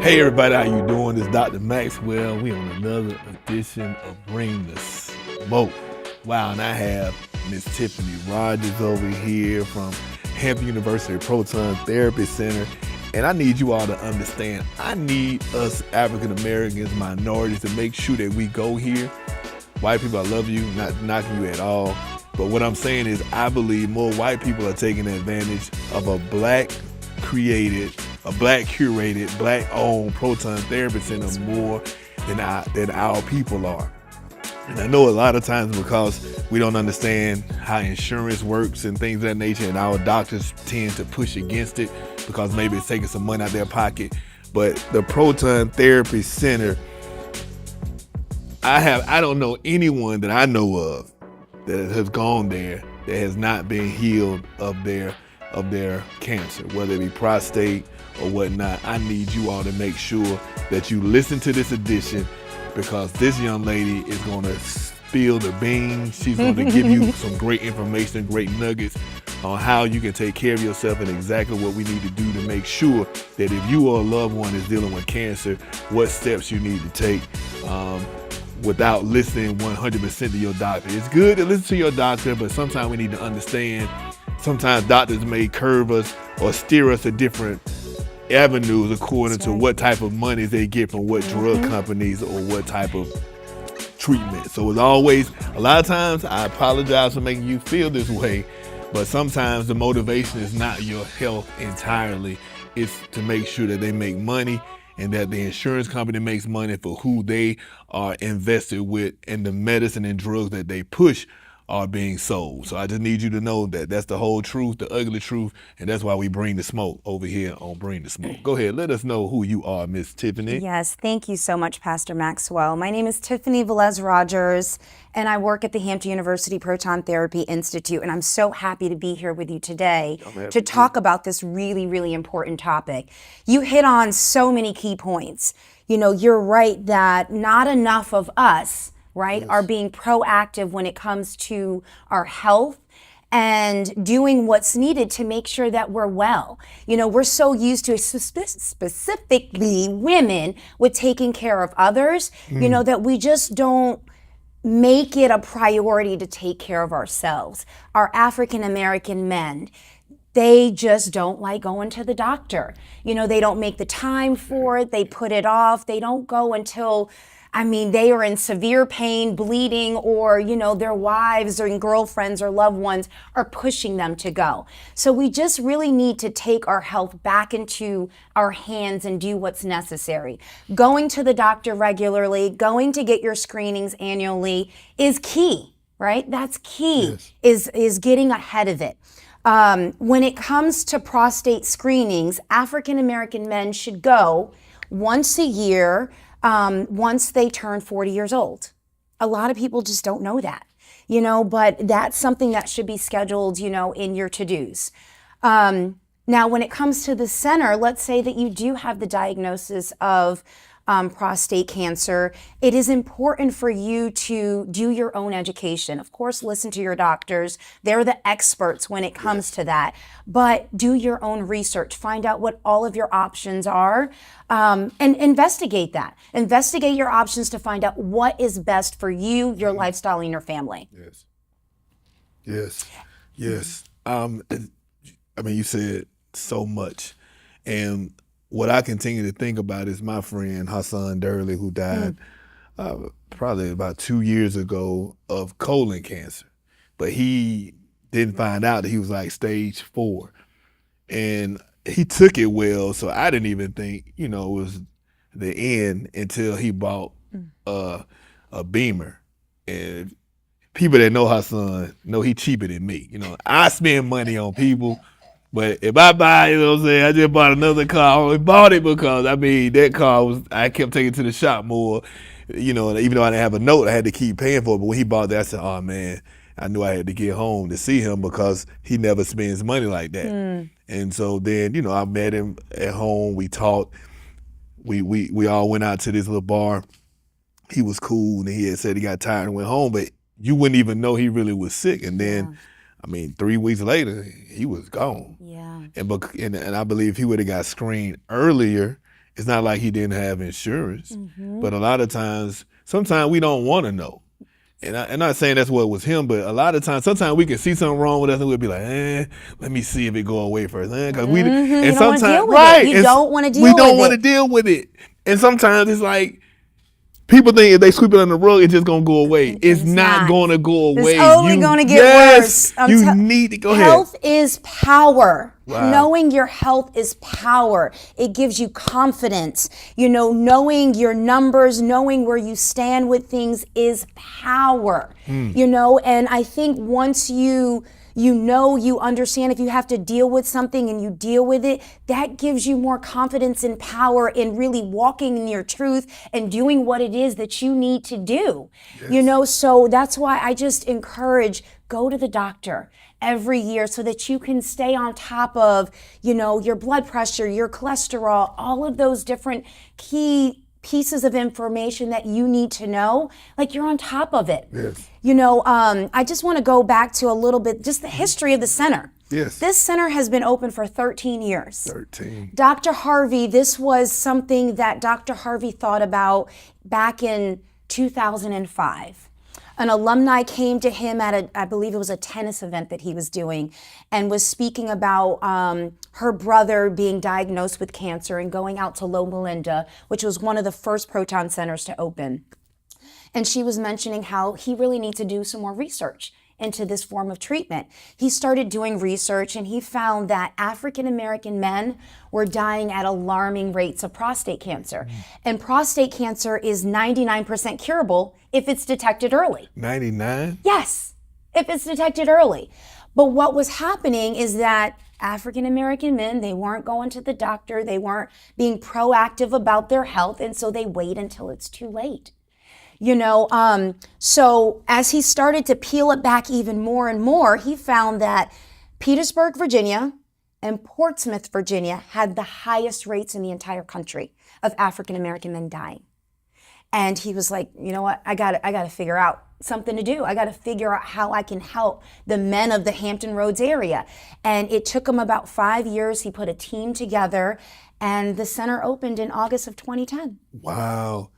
Hey everybody, how you doing? This is Dr. Maxwell. We on another edition of Bring the Smoke. Wow, and I have Miss Tiffany Rogers over here from Hampton University Proton Therapy Center. And I need you all to understand, I need us African Americans, minorities to make sure that we go here. White people, I love you, not knocking you at all. But what I'm saying is I believe more white people are taking advantage of a black created, a black curated, black owned proton therapy center more than our people are. And I know a lot of times because we don't understand how insurance works and things of that nature, and our doctors tend to push against it because maybe it's taking some money out of their pocket. But the Proton Therapy Center, I don't know anyone that I know of that has gone there that has not been healed of their cancer, whether it be prostate or whatnot. I need you all to make sure that you listen to this edition, because this young lady is going to spill the beans. She's going to give you some great information, great nuggets on how you can take care of yourself and exactly what we need to do to make sure that if you or a loved one is dealing with cancer, what steps you need to take without listening 100% to your doctor. It's good to listen to your doctor, but sometimes we need to understand sometimes doctors may curve us or steer us to different avenues according to what type of money they get from what drug companies or what type of treatment. So as always, a lot of times I apologize for making you feel this way, but sometimes the motivation is not your health entirely. It's to make sure that they make money and that the insurance company makes money for who they are invested with, and the medicine and drugs that they push are being sold. So I just need you to know that that's the whole truth, the ugly truth, and that's why we bring the smoke over here on Bring the Smoke. Go ahead, let us know who you are, Miss Tiffany. Yes, thank you so much, Pastor Maxwell. My name is Tiffany Velez-Rogers, and I work at the Hampton University Proton Therapy Institute, and I'm so happy to be here with you today to talk about this really, really important topic. You hit on so many key points. You know, you're right that not enough of us, right, are being proactive when it comes to our health and doing what's needed to make sure that we're well. You know, we're so used to, specifically women, with taking care of others, you know, that we just don't make it a priority to take care of ourselves. Our African American men, they just don't like going to the doctor. You know, they don't make the time for it. They put it off. They don't go until, they are in severe pain, bleeding, or, you know, their wives or girlfriends or loved ones are pushing them to go. So we just really need to take our health back into our hands and do what's necessary. Going to the doctor regularly, going to get your screenings annually is key, right? That's key, is getting ahead of it. When it comes to prostate screenings, African American men should go once a year, once they turn 40 years old. A lot of people just don't know that, you know, but that's something that should be scheduled, you know, in your to-dos. Now, when it comes to the center, let's say that you do have the diagnosis of prostate cancer, it is important for you to do your own education. Of course, listen to your doctors. They're the experts when it comes to that. But do your own research. Find out what all of your options are, and investigate that. Investigate your options to find out what is best for you, your lifestyle, and your family. Yes. You said so much. And what I continue to think about is my friend Hassan Durley, who died probably about 2 years ago of colon cancer. But he didn't find out that he was like stage 4. And he took it well, so I didn't even think, you know, it was the end until he bought a Beamer. And people that know Hassan know he cheaper than me. You know, I spend money on people. But if I buy, you know what I'm saying, I just bought another car. I only bought it because, that car I kept taking to the shop more, you know, and even though I didn't have a note, I had to keep paying for it. But when he bought that, I said, oh man, I knew I had to get home to see him because he never spends money like that. And so then, you know, I met him at home. We talked. We all went out to this little bar. He was cool, and he had said he got tired and went home, but you wouldn't even know he really was sick. And then 3 weeks later, he was gone. Yeah. And I believe he would have got screened earlier It's not like he didn't have insurance, but a lot of times, sometimes we don't want to know. And I'm not saying that's what was him, but a lot of times, sometimes we can see something wrong with us, and we'll be like, let me see if it go away first. Because we, and you sometimes, don't right, you don't want to deal we with it. don't want to deal with it. And sometimes it's like, people think if they sweep it under the rug, it's just gonna go away. It's not gonna go away. It's only gonna get worse. You need to go ahead. Health is power. Wow. Knowing your health is power. It gives you confidence. You know, knowing your numbers, knowing where you stand with things is power. You know, and I think once you know, you understand if you have to deal with something and you deal with it, that gives you more confidence and power in really walking in your truth and doing what it is that you need to do. Yes. You know, so that's why I just encourage, go to the doctor every year so that you can stay on top of, you know, your blood pressure, your cholesterol, all of those different key pieces of information that you need to know, like you're on top of it. Yes. You know, I just want to go back to a little bit, just the history of the center. Yes. This center has been open for 13 years. 13. Dr. Harvey, this was something that Dr. Harvey thought about back in 2005. An alumni came to him at I believe it was a tennis event that he was doing, and was speaking about her brother being diagnosed with cancer and going out to Loma Linda, which was one of the first proton centers to open. And she was mentioning how he really needs to do some more research into this form of treatment. He started doing research and he found that African American men were dying at alarming rates of prostate cancer. And prostate cancer is 99% curable if it's detected early. 99? Yes, if it's detected early. But what was happening is that African American men, they weren't going to the doctor, they weren't being proactive about their health, and so they wait until it's too late. You know, so as he started to peel it back even more and more, he found that Petersburg, Virginia, and Portsmouth, Virginia had the highest rates in the entire country of African American men dying. And he was like, you know what, I gotta figure out something to do. I gotta figure out how I can help the men of the Hampton Roads area. And it took him about 5 years. He put a team together, and the center opened in August of 2010. Wow.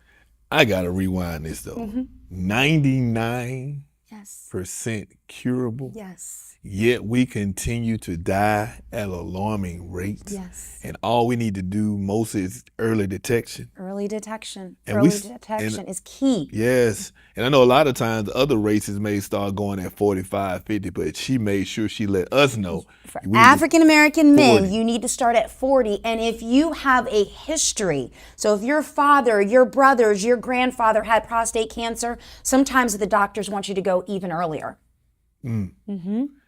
I gotta rewind this though. 99% curable. Yes. Yet we continue to die at alarming rates. Yes. And all we need to do most is early detection. Early detection. And early detection is key. Yes. And I know a lot of times other races may start going at 45, 50, but she made sure she let us know. For African American men, you need to start at 40. And if you have a history, so if your father, your brothers, your grandfather had prostate cancer, sometimes the doctors want you to go even earlier.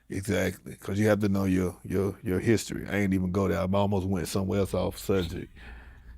Exactly, because you have to know your history. I ain't even go there. I almost went somewhere else off surgery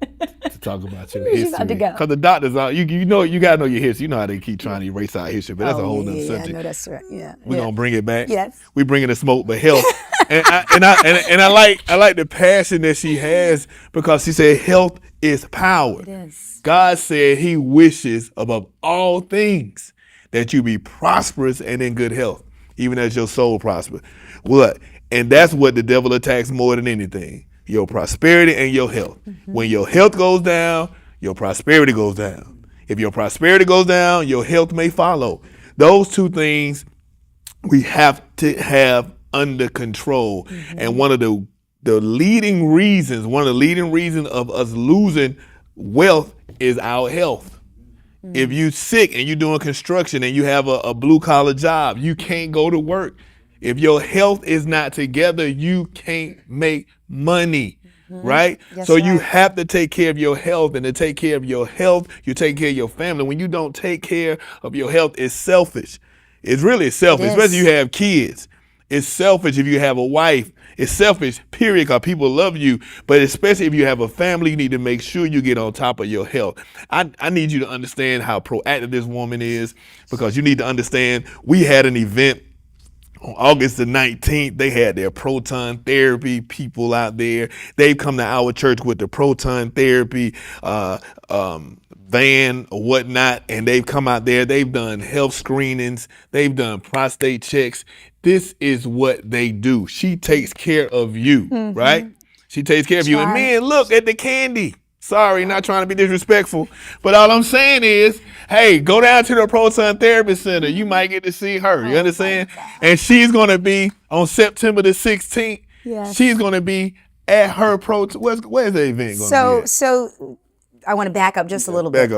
to talk about your history. Because the doctors are, you know, you gotta know your history. You know how they keep trying to erase our history, but that's a whole nother subject. I know that's right. Yeah, we're gonna bring it back. Yes, we bringing the smoke, but health. and I like the passion that she has, because she said health is power. It is. God said He wishes above all things that you be prosperous and in good health, even as your soul prosper. What? And that's what the devil attacks more than anything. Your prosperity and your health. When your health goes down, your prosperity goes down. If your prosperity goes down, your health may follow. Those two things we have to have under control. And one of the leading reasons of us losing wealth is our health. If you're sick and you're doing construction and you have a blue collar job, you can't go to work. If your health is not together, you can't make money, right? Yes, so right. You have to take care of your health, and to take care of your health, you take care of your family. When you don't take care of your health, it's selfish. It's really selfish, especially if you have kids. It's selfish if you have a wife. It's selfish, period, because people love you. But especially if you have a family, you need to make sure you get on top of your health. I need you to understand how proactive this woman is, because you need to understand we had an event on August the 19th. They had their proton therapy people out there. They've come to our church with the proton therapy van or whatnot, and they've come out there. They've done health screenings. They've done prostate checks. This is what they do. She takes care of you, right? She takes care of you. And man, look at the candy. Sorry, not trying to be disrespectful. But all I'm saying is, hey, go down to the Proton Therapy Center. You might get to see her. You understand? And she's going to be on September the 16th. Yes. She's going to be at her Proton. Where's the event going to be? So I want to back up just a little bit.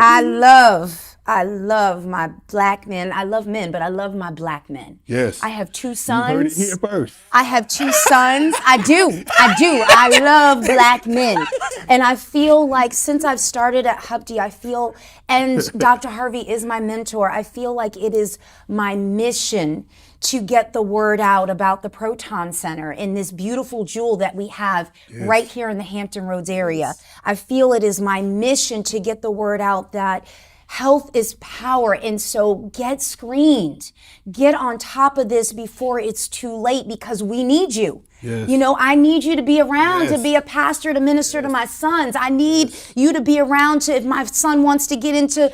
I love my black men. I love men, but I love my black men. Yes. I have 2 sons. You heard it here first. I have 2 sons. I do. I love black men. And I feel like since I've started at Hupti, and Dr. Harvey is my mentor, I feel like it is my mission to get the word out about the Proton Center and this beautiful jewel that we have right here in the Hampton Roads area. I feel it is my mission to get the word out that health is power, and so get screened. Get on top of this before it's too late, because we need you. Yes. You know, I need you to be around to be a pastor, to minister to my sons. I need you to be around to, if my son wants to get into,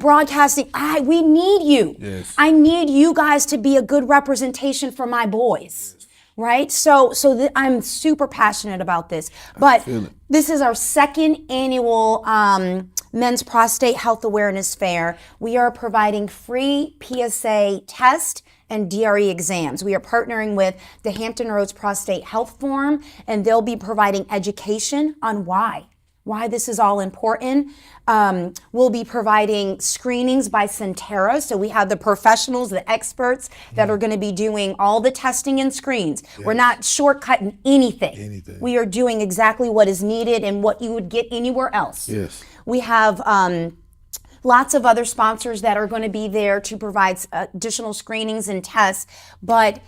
broadcasting, we need you. Yes. I need you guys to be a good representation for my boys. Right? So I'm super passionate about this. But this is our 2nd annual Men's Prostate Health Awareness Fair. We are providing free PSA test and DRE exams. We are partnering with the Hampton Roads Prostate Health Forum, and they'll be providing education on why this is all important. We'll be providing screenings by Centera. So we have the professionals, the experts that are going to be doing all the testing and screens. Yes. We're not shortcutting anything. We are doing exactly what is needed and what you would get anywhere else. Yes. We have lots of other sponsors that are going to be there to provide additional screenings and tests. But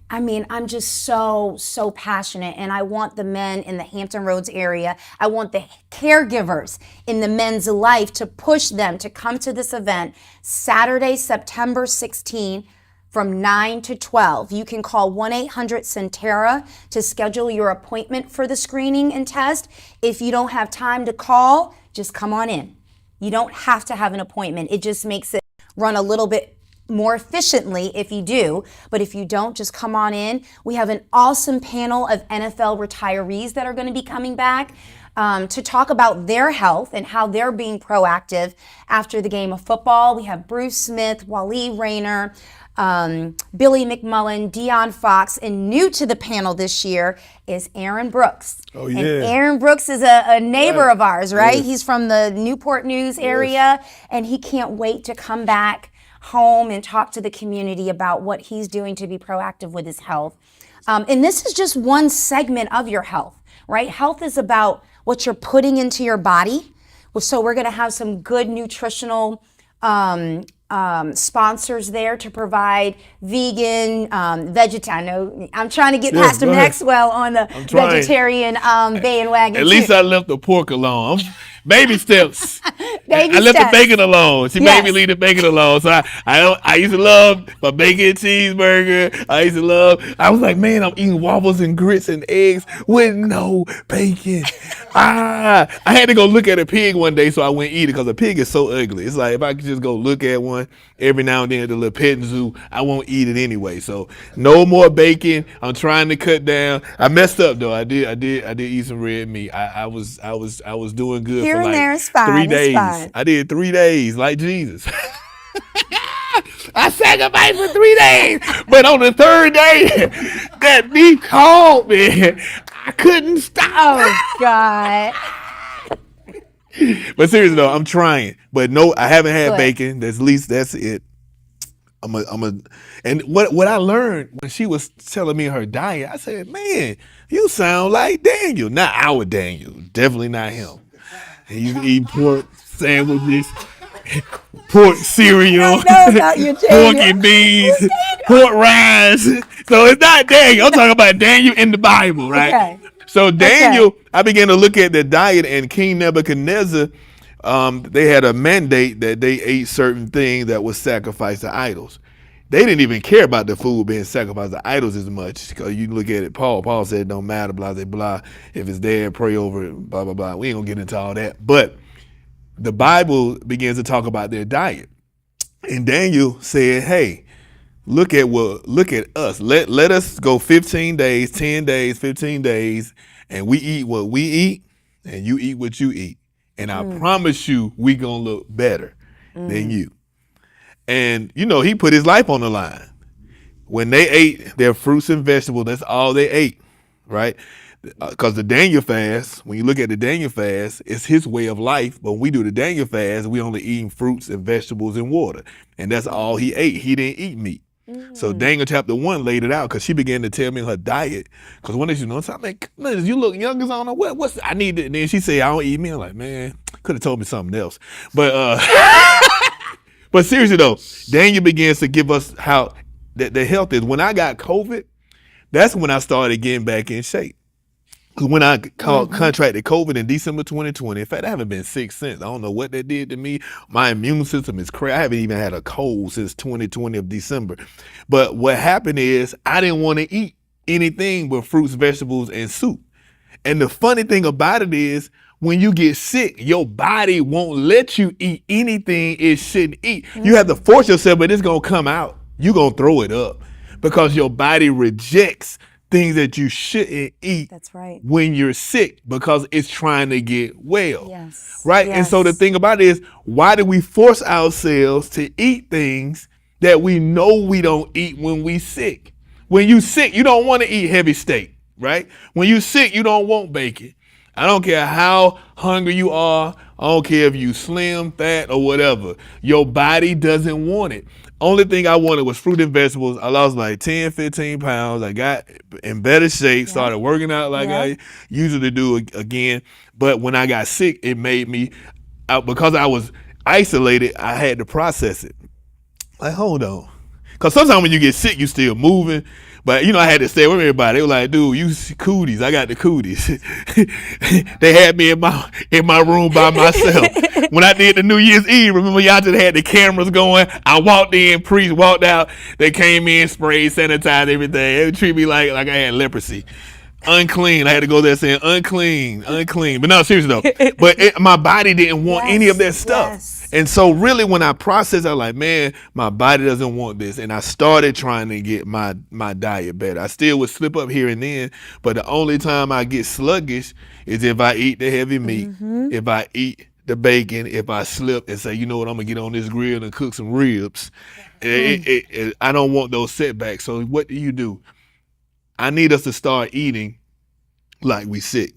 I mean, I'm just so passionate, and I want the men in the Hampton Roads area, I want the caregivers in the men's life to push them to come to this event Saturday, September 16, from 9 to 12. You can call 1-800-CENTERA to schedule your appointment for the screening and test. If you don't have time to call, just come on in. You don't have to have an appointment. It just makes it run a little bit more efficiently if you do, but if you don't, just come on in. We have an awesome panel of NFL retirees that are going to be coming back to talk about their health and how they're being proactive after the game of football. We have Bruce Smith, Wally Rayner, Billy McMullen, Deion Fox, and new to the panel this year is Aaron Brooks. Oh, yeah. And Aaron Brooks is a neighbor of ours, right? Yes. He's from the Newport News area, and he can't wait to come back home and talk to the community about what he's doing to be proactive with his health. And this is just one segment of your health, right? Health is about what you're putting into your body. So we're going to have some good nutritional sponsors there to provide vegan, vegetarian. I'm trying to get Pastor Maxwell on the vegetarian bandwagon. At least I left the pork alone. Baby steps. Baby I left steps. the bacon alone. She made me leave the bacon alone. So I used to love my bacon cheeseburger. I was like, man, I'm eating waffles and grits and eggs with no bacon. I had to go look at a pig one day, so I went eat it, because a pig is so ugly. It's like, if I could just go look at one every now and then at the little petting zoo, I won't eat it anyway. So no more bacon. I'm trying to cut down. I messed up though. I did eat some red meat. I was doing good. Here for and like there is fine. 3 days. It's fine. I did 3 days like Jesus. I sacrificed for 3 days, but on the 3rd day, that beef called me. I couldn't stop. Oh God. But seriously though, I'm trying. But no, I haven't had bacon. That's it. And what I learned when she was telling me her diet, I said, man, you sound like Daniel. Not our Daniel. Definitely not him. He's eating pork sandwiches, pork cereal, pork and beans, pork rinds. So it's not Daniel. I'm talking about Daniel in the Bible, right? Okay. So Daniel, I began to look at the diet, and King Nebuchadnezzar, they had a mandate that they ate certain things that was sacrificed to idols. They didn't even care about the food being sacrificed to idols as much, because you look at it, Paul said it don't matter, blah, blah, blah. If it's there, pray over it, blah, blah, blah. We ain't gonna get into all that. But the Bible begins to talk about their diet. And Daniel said, hey, look at us. Let us go 15 days, 10 days, 15 days, and we eat what we eat, and you eat what you eat. And I promise you, we gonna look better than you. And, you know, he put his life on the line. When they ate their fruits and vegetables, that's all they ate, right? Because the Daniel fast, when you look at the Daniel fast, it's his way of life. But when we do the Daniel fast, we only eating fruits and vegetables and water. And that's all he ate. He didn't eat meat. So Daniel chapter 1 laid it out because she began to tell me her diet. Because one day she knows, I'm like, Liz, you look young as I don't know what's I need it. And then she said, I don't eat meat. I'm like, man, could have told me something else. But but seriously though, Daniel begins to give us how the health is. When I got COVID, that's when I started getting back in shape. Because when I contracted COVID in December 2020, in fact, I haven't been sick since. I don't know what that did to me. My immune system is crazy. I haven't even had a cold since 2020 of December. But what happened is I didn't want to eat anything but fruits, vegetables, and soup. And the funny thing about it is when you get sick, your body won't let you eat anything it shouldn't eat. You have to force yourself, but it's going to come out. You're going to throw it up because your body rejects things that you shouldn't eat. That's right. When you're sick because it's trying to get well. Yes. Right? Yes. And so the thing about it is, why do we force ourselves to eat things that we know we don't eat when we sick? When you sick, you don't want to eat heavy steak, right? When you sick, you don't want bacon. I don't care how hungry you are. I don't care if you slim, fat, or whatever. Your body doesn't want it. Only thing I wanted was fruit and vegetables. I lost like 10, 15 pounds. I got in better shape, started working out like I usually do again. But when I got sick, it made me, because I was isolated, I had to process it. Like, hold on. Because sometimes when you get sick, you still moving. But, you know, I had to stay with everybody. They were like, dude, you cooties. I got the cooties. They had me in my room by myself. When I did the New Year's Eve, remember y'all just had the cameras going. I walked in, priest walked out. They came in, sprayed, sanitized everything. They would treat me like I had leprosy. Unclean. I had to go there saying unclean. But no, seriously though. But my body didn't want any of that stuff. Yes. And so really when I processed, I was like, man, my body doesn't want this. And I started trying to get my diet better. I still would slip up here and then, but the only time I get sluggish is if I eat the heavy meat, if I eat the bacon, if I slip and say, you know what, I'm going to get on this grill and cook some ribs. I don't want those setbacks. So what do? I need us to start eating like we sick,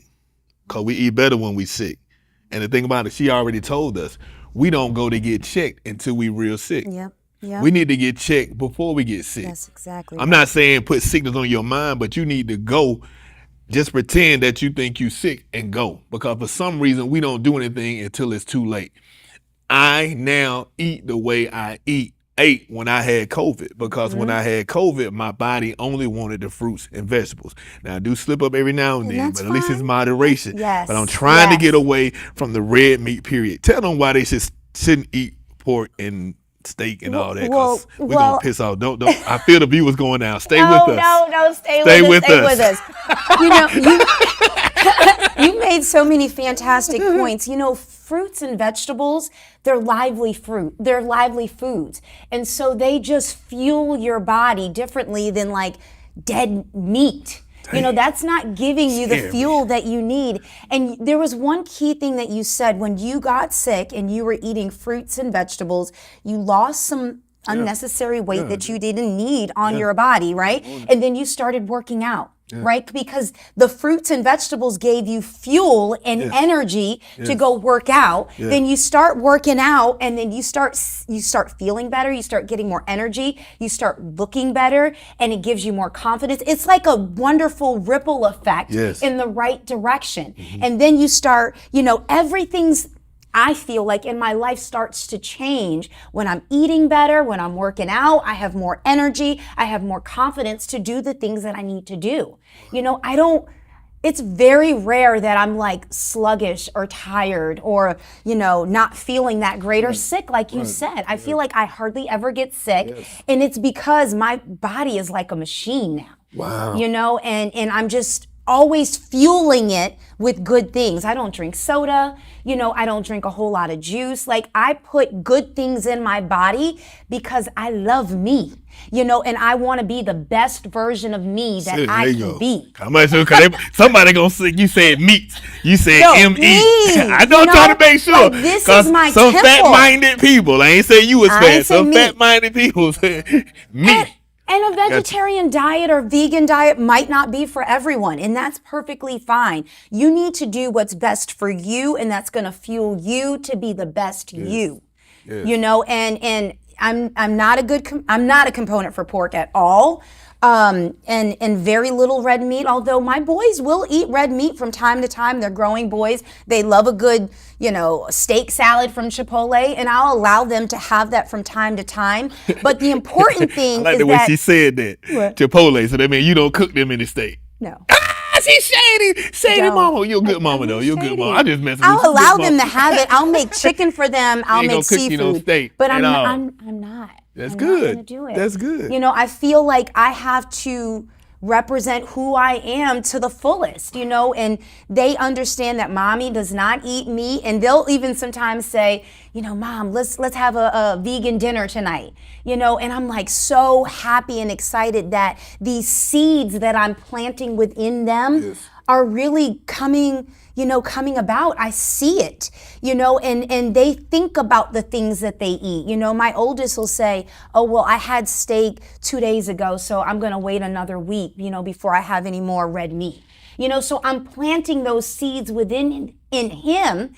because we eat better when we sick. And the thing about it, she already told us, we don't go to get checked until we real sick. Yep. We need to get checked before we get sick. Yes, exactly. I'm not saying put sickness on your mind, but you need to go. Just pretend that you think you sick and go. Because for some reason, we don't do anything until it's too late. I now eat the way I ate when I had COVID, because when I had COVID, my body only wanted the fruits and vegetables. Now I do slip up every now and then, but at least it's moderation. Yes. But I'm trying to get away from the red meat period. Tell them why they shouldn't eat pork and steak and all that, because we're going to piss off. Don't. I feel the viewers going down. Stay with us. No, stay with us. You know, you made so many fantastic points. You know, fruits and vegetables, they're lively fruit. They're lively foods. And so they just fuel your body differently than like dead meat. You know, that's not giving you the fuel that you need. And there was one key thing that you said when you got sick and you were eating fruits and vegetables, you lost some unnecessary weight that you didn't need on your body, right? And then you started working out. Right? Because the fruits and vegetables gave you fuel and energy to go work out. Then you start working out, and then you start feeling better. You start getting more energy. You start looking better, and it gives you more confidence. It's like a wonderful ripple effect in the right direction. And then you start, you know, everything's, I feel like in my life starts to change when I'm eating better, when I'm working out. I have more energy. I have more confidence to do the things that I need to do. You know, it's very rare that I'm like sluggish or tired or, you know, not feeling that great or sick, like you said. I feel like I hardly ever get sick. And it's because my body is like a machine now. Wow. You know, and I'm just always fueling it with good things. I don't drink soda, I don't drink a whole lot of juice. Like, I put good things in my body because I love me, and I want to be the best version of me that I can be. Somebody gonna say you said meat. You said M-E. I know, I'm trying to make sure. Like, this is my some temple. Fat-minded people, I ain't saying you was fat. Some fat-minded people say meat. And a vegetarian diet or vegan diet might not be for everyone, and that's perfectly fine. You need to do what's best for you, and that's going to fuel you to be the best you. Yes. And I'm not a component for pork at all. And very little red meat, although my boys will eat red meat from time to time. They're growing boys. They love a good, steak salad from Chipotle, and I'll allow them to have that from time to time. But the important thing I like is the way that she said that. What? Chipotle, so that means you don't cook them any steak. No. She's shady mama. You're a good mama though. You're a good mama. I just messing with you. I'll allow them to have it. I'll make chicken for them. I'll make seafood. Steak but I'm not. That's I'm good. Not gonna do it. That's good. I feel like I have to represent who I am to the fullest, and they understand that mommy does not eat meat, and they'll even sometimes say, Mom, let's have a vegan dinner tonight, and I'm like so happy and excited that these seeds that I'm planting within them are really coming about. I see it, and they think about the things that they eat. My oldest will say, oh, well, I had steak 2 days ago, so I'm going to wait another week, before I have any more red meat. So I'm planting those seeds within him,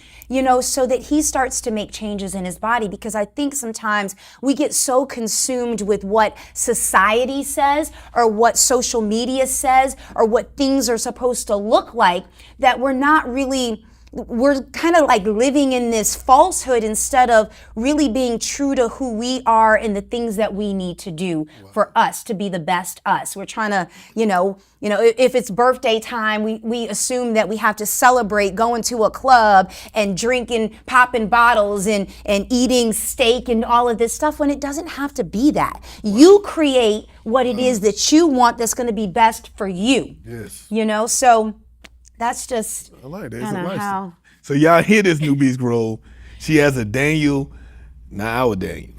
so that he starts to make changes in his body, because I think sometimes we get so consumed with what society says or what social media says or what things are supposed to look like that we're kind of like living in this falsehood instead of really being true to who we are and the things that we need to do for us to be the best us. We're trying to, if it's birthday time, we assume that we have to celebrate going to a club and drinking, popping bottles and eating steak and all of this stuff, when it doesn't have to be that. You create what it is that you want that's going to be best for you. Yes. So that's just I like that. kind of how. So y'all hear this new Beast Grove. She has a Daniel, not our Daniel.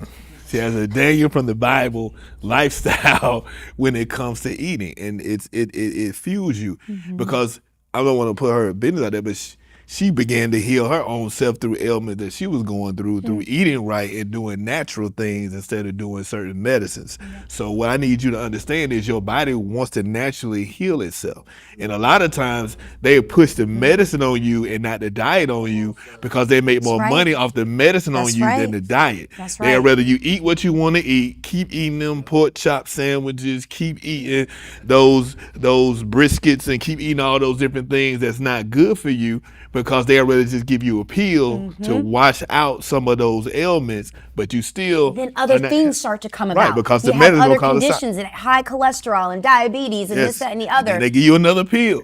She has a Daniel from the Bible lifestyle when it comes to eating, and it fuels you because I don't want to put her business out there, but she began to heal her own self through ailments that she was going through eating right and doing natural things instead of doing certain medicines. So what I need you to understand is your body wants to naturally heal itself. And a lot of times they push the medicine on you and not the diet on you because they make more money off the medicine on you than the diet. That's right. They'd rather you eat what you want to eat, keep eating them pork chop sandwiches, keep eating those briskets and keep eating all those different things that's not good for you, because they'd rather just give you a pill to wash out some of those ailments, but you still... Then other things start to come about. Right, because you the medicine have other cause conditions and high cholesterol and diabetes and this, that, and the other. And they give you another pill.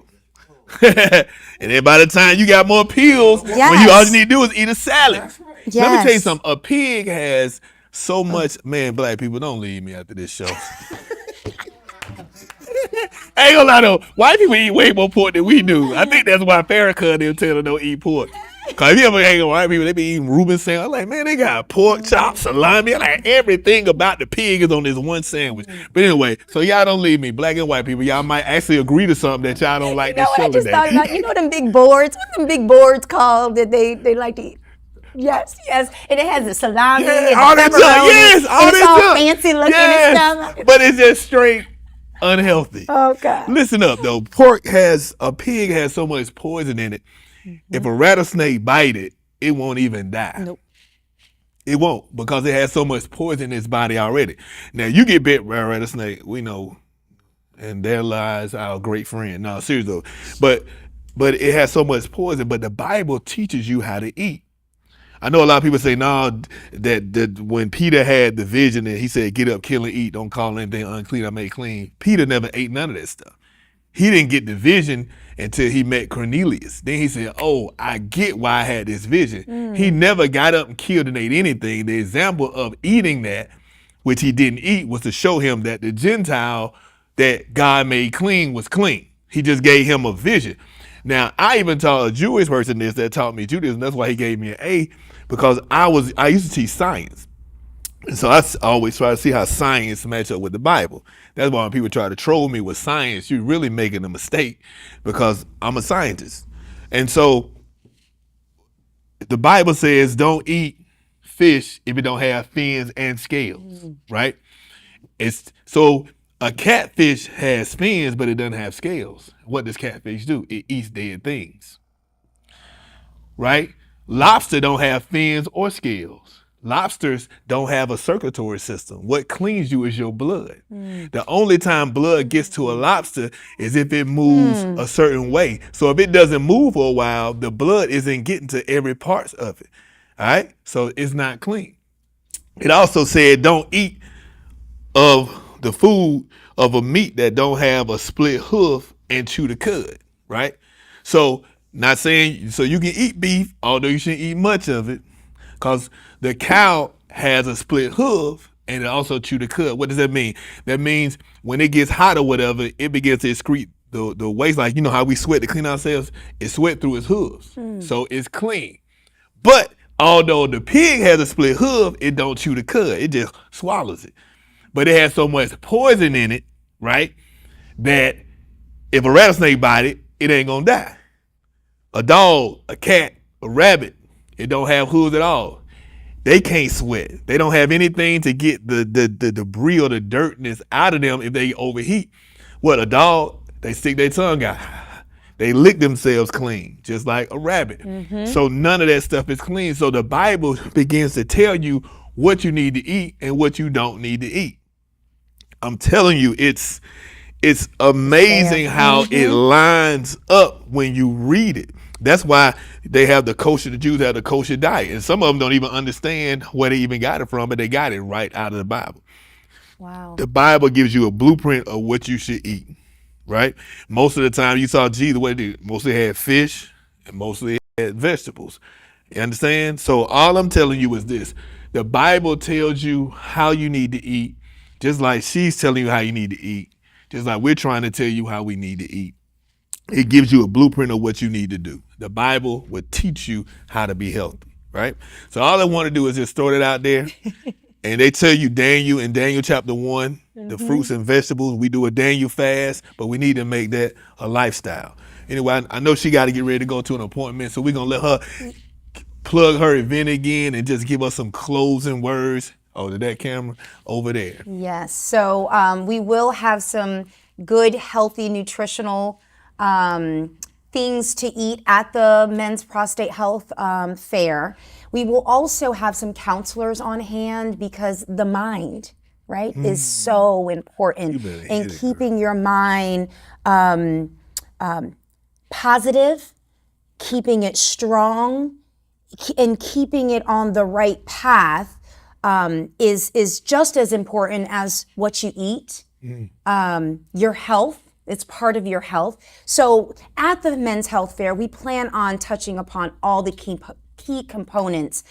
And then by the time you got more pills, when all you need to do is eat a salad. Let me tell you something. A pig has so much... Man, black people, don't leave me after this show. I ain't gonna lie though, white people eat way more pork than we do. I think that's why Farrakhan them tell them don't eat pork. Cause if you ever hang with white people, they be eating Reuben sandwich. I'm like, man, they got pork chops, salami. Like everything about the pig is on this one sandwich. But anyway, so y'all don't leave me, black and white people. Y'all might actually agree to something that y'all don't like this show I just today. thought about, them big boards? What them big boards called that they like to eat? Yes, and it has the salami and all the that pepperoni. junk. Yes, all and it's that all junk. fancy looking and stuff. But it's just straight unhealthy. Oh God. Listen up though. A pig has so much poison in it. If a rattlesnake bite it, it won't even die. Nope. It won't, because it has so much poison in its body already. Now you get bit by a rattlesnake, we know, and there lies our great friend. No, seriously though. But it has so much poison, but the Bible teaches you how to eat. I know a lot of people say, no, that when Peter had the vision and he said, get up, kill and eat, don't call anything unclean, I make clean. Peter never ate none of that stuff. He didn't get the vision until he met Cornelius. Then he said, oh, I get why I had this vision. He never got up and killed and ate anything. The example of eating that, which he didn't eat, was to show him that the Gentile that God made clean was clean. He just gave him a vision. Now, I even taught a Jewish person this that taught me Judaism. That's why he gave me an A, because I used to teach science. And so I always try to see how science match up with the Bible. That's why when people try to troll me with science, you're really making a mistake, because I'm a scientist. And so the Bible says don't eat fish if it don't have fins and scales, right? So a catfish has fins, but it doesn't have scales. What does catfish do? It eats dead things, right? Lobster don't have fins or scales. Lobsters don't have a circulatory system. What cleans you is your blood. The only time blood gets to a lobster is if it moves a certain way. So if it doesn't move for a while, the blood isn't getting to every part of it. All right? So it's not clean. It also said don't eat of the food of a meat that don't have a split hoof and chew the cud, right? So not saying, so you can eat beef, although you shouldn't eat much of it, because the cow has a split hoof and it also chew the cud. What does that mean? That means when it gets hot or whatever, it begins to excrete the waste. Like, you know how we sweat to clean ourselves? It sweat through its hooves. So it's clean. But although the pig has a split hoof, it don't chew the cud. It just swallows it. But it has so much poison in it, right, that if a rattlesnake bite it, it ain't gonna die. A dog, a cat, a rabbit, it don't have hooves at all. They can't sweat. They don't have anything to get the debris or the dirtiness out of them if they overheat. What, a dog? They stick their tongue out. They lick themselves clean, just like a rabbit. So none of that stuff is clean. So the Bible begins to tell you what you need to eat and what you don't need to eat. I'm telling you, it's amazing how it lines up when you read it. That's why they have the Jews have the kosher diet. And some of them don't even understand where they even got it from, but they got it right out of the Bible. Wow. The Bible gives you a blueprint of what you should eat, right? Most of the time you saw Jesus, what he did, mostly had fish and mostly had vegetables. You understand? So all I'm telling you is this. The Bible tells you how you need to eat, just like she's telling you how you need to eat, just like we're trying to tell you how we need to eat. It gives you a blueprint of what you need to do. The Bible will teach you how to be healthy, right? So all I want to do is just throw it out there. And they tell you in Daniel chapter 1, the fruits and vegetables, we do a Daniel fast, but we need to make that a lifestyle. Anyway, I know she got to get ready to go to an appointment, so we're going to let her plug her event again and just give us some closing words. Oh, to that camera over there. Yes. So we will have some good, healthy, nutritional things to eat at the Men's Prostate Health Fair. We will also have some counselors on hand because the mind, right, is so important in keeping your mind positive, keeping it strong, and keeping it on the right path. Is just as important as what you eat. Your health, it's part of your health. So at the Men's Health Fair, we plan on touching upon all the key components: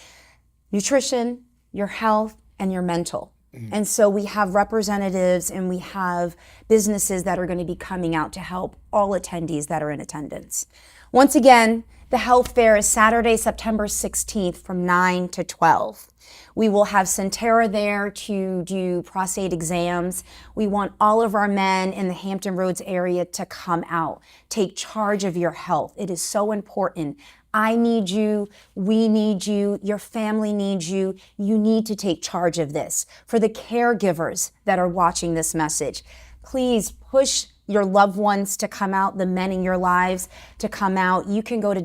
nutrition, your health, and your mental. And so we have representatives and we have businesses that are going to be coming out to help all attendees that are in attendance. Once again, the health fair is Saturday, September 16th from 9 to 12. We will have Centera there to do prostate exams. We want all of our men in the Hampton Roads area to come out. Take charge of your health. It is so important. I need you, we need you, your family needs you. You need to take charge of this. For the caregivers that are watching this message, please push your loved ones to come out, the men in your lives to come out. You can go to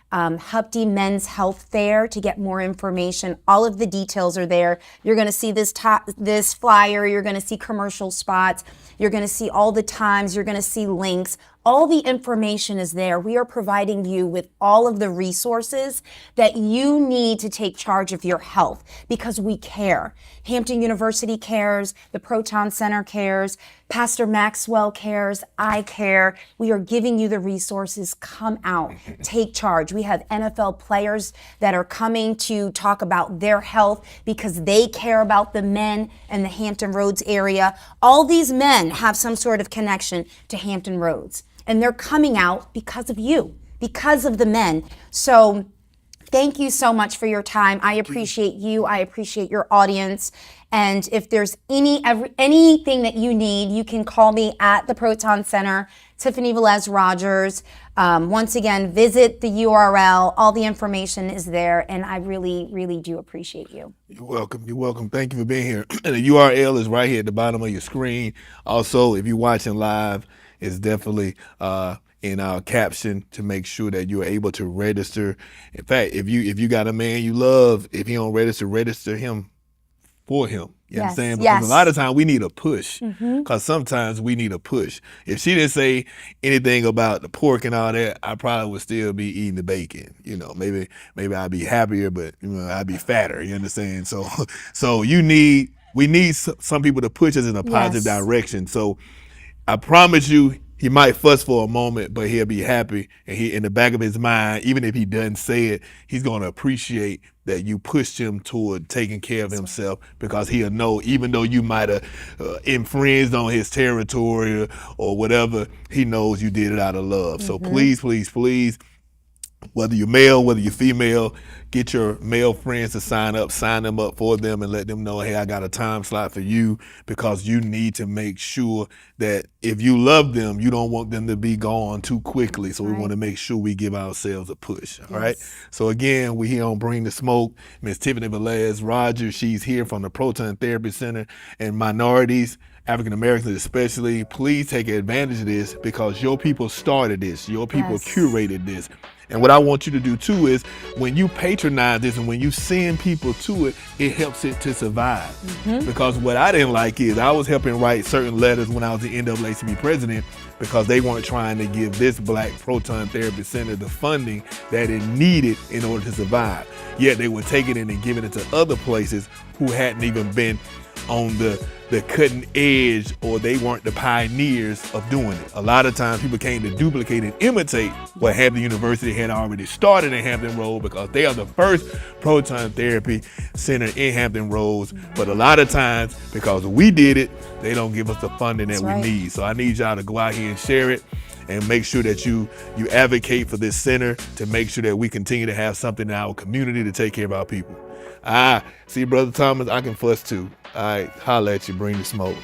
Hupty Men's Health Fair to get more information. All of the details are there. You're going to see this flyer. You're going to see commercial spots. You're going to see all the times. You're going to see links. All the information is there. We are providing you with all of the resources that you need to take charge of your health because we care. Hampton University cares, the Proton Center cares, Pastor Maxwell cares, I care. We are giving you the resources. Come out, take charge. We have NFL players that are coming to talk about their health because they care about the men in the Hampton Roads area. All these men have some sort of connection to Hampton Roads, and they're coming out because of you, because of the men. So thank you so much for your time. I appreciate you. I appreciate your audience. And if there's anything that you need, you can call me at the Proton Center, Tiffany Velez-Rogers. Once again, visit the URL. All the information is there, and I really, really do appreciate you. You're welcome. You're welcome. Thank you for being here. And the URL is right here at the bottom of your screen. Also, if you're watching live, it's definitely in our caption to make sure that you're able to register. In fact, if you got a man you love, if he don't register him for him. You understand? Because a lot of times we need a push. Because sometimes we need a push. If she didn't say anything about the pork and all that, I probably would still be eating the bacon. You know, maybe I'd be happier, but I'd be fatter. You understand? So we need some people to push us in a positive direction. So I promise you, he might fuss for a moment, but he'll be happy. And he, in the back of his mind, even if he doesn't say it, he's going to appreciate that you pushed him toward taking care of himself, because he'll know, even though you might have infringed on his territory or whatever, he knows you did it out of love. So please, please, please, whether you're male, whether you're female, get your male friends to sign them up for them and let them know, hey, I got a time slot for you, because you need to make sure that if you love them, you don't want them to be gone too quickly. So we want to make sure we give ourselves a push. All right. So again, we here on Bring the Smoke. Miss Tiffany Velez-Rogers, she's here from the Proton Therapy Center. And minorities, African Americans especially, please take advantage of this, because your people started this, your people curated this. And what I want you to do too is, when you patronize this and when you send people to it, it helps it to survive. Because what I didn't like is, I was helping write certain letters when I was the NAACP president, because they weren't trying to give this Black Proton Therapy Center the funding that it needed in order to survive. Yet they were taking it and giving it to other places who hadn't even been on the cutting edge, or they weren't the pioneers of doing it. A lot of times people came to duplicate and imitate what Hampton University had already started in Hampton Roads, because they are the first proton therapy center in Hampton Roads. But a lot of times, because we did it, they don't give us the funding that we need. So I need y'all to go out here and share it, and make sure that you advocate for this center, to make sure that we continue to have something in our community to take care of our people. See, Brother Thomas, I can fuss too. All right, holla at you, Bring the Smoke.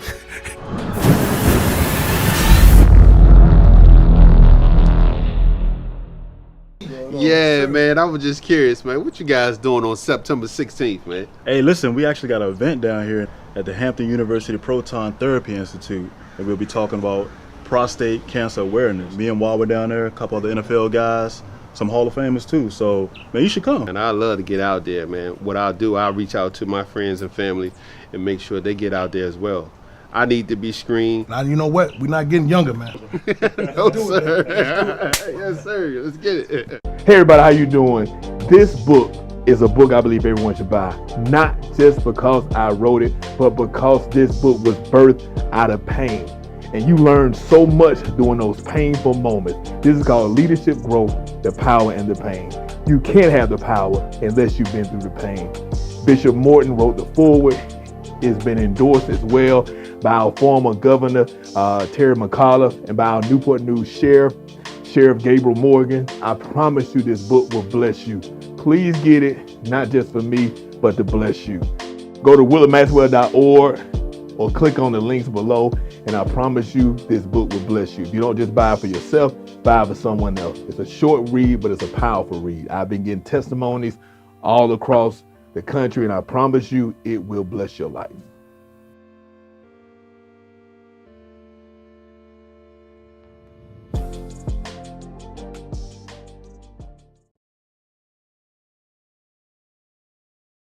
Yeah, man, I was just curious, man. What you guys doing on September 16th, man? Hey, listen, we actually got an event down here at the Hampton University Proton Therapy Institute, and we'll be talking about prostate cancer awareness. Me and Wal were down there, a couple of the NFL guys, some Hall of Famers too. So, man, you should come. And I love to get out there, man. What I'll do, I'll reach out to my friends and family and make sure they get out there as well. I need to be screened. Now, you know what? We're not getting younger, man. No, sir. Yes, sir. Let's get it. Hey everybody, how you doing? This book is a book I believe everyone should buy. Not just because I wrote it, but because this book was birthed out of pain. And you learn so much during those painful moments. This is called Leadership Growth, the Power and the Pain. You can't have the power unless you've been through the pain. Bishop Morton wrote the foreword. It's been endorsed as well by our former governor, Terry McAuliffe, and by our Newport News Sheriff Gabriel Morgan. I promise you this book will bless you. Please get it, not just for me, but to bless you. Go to willardmaxwell.org or click on the links below, and I promise you this book will bless you. If you don't just buy it for yourself, buy it for someone else. It's a short read, but it's a powerful read. I've been getting testimonies all across the country, and I promise you it will bless your life.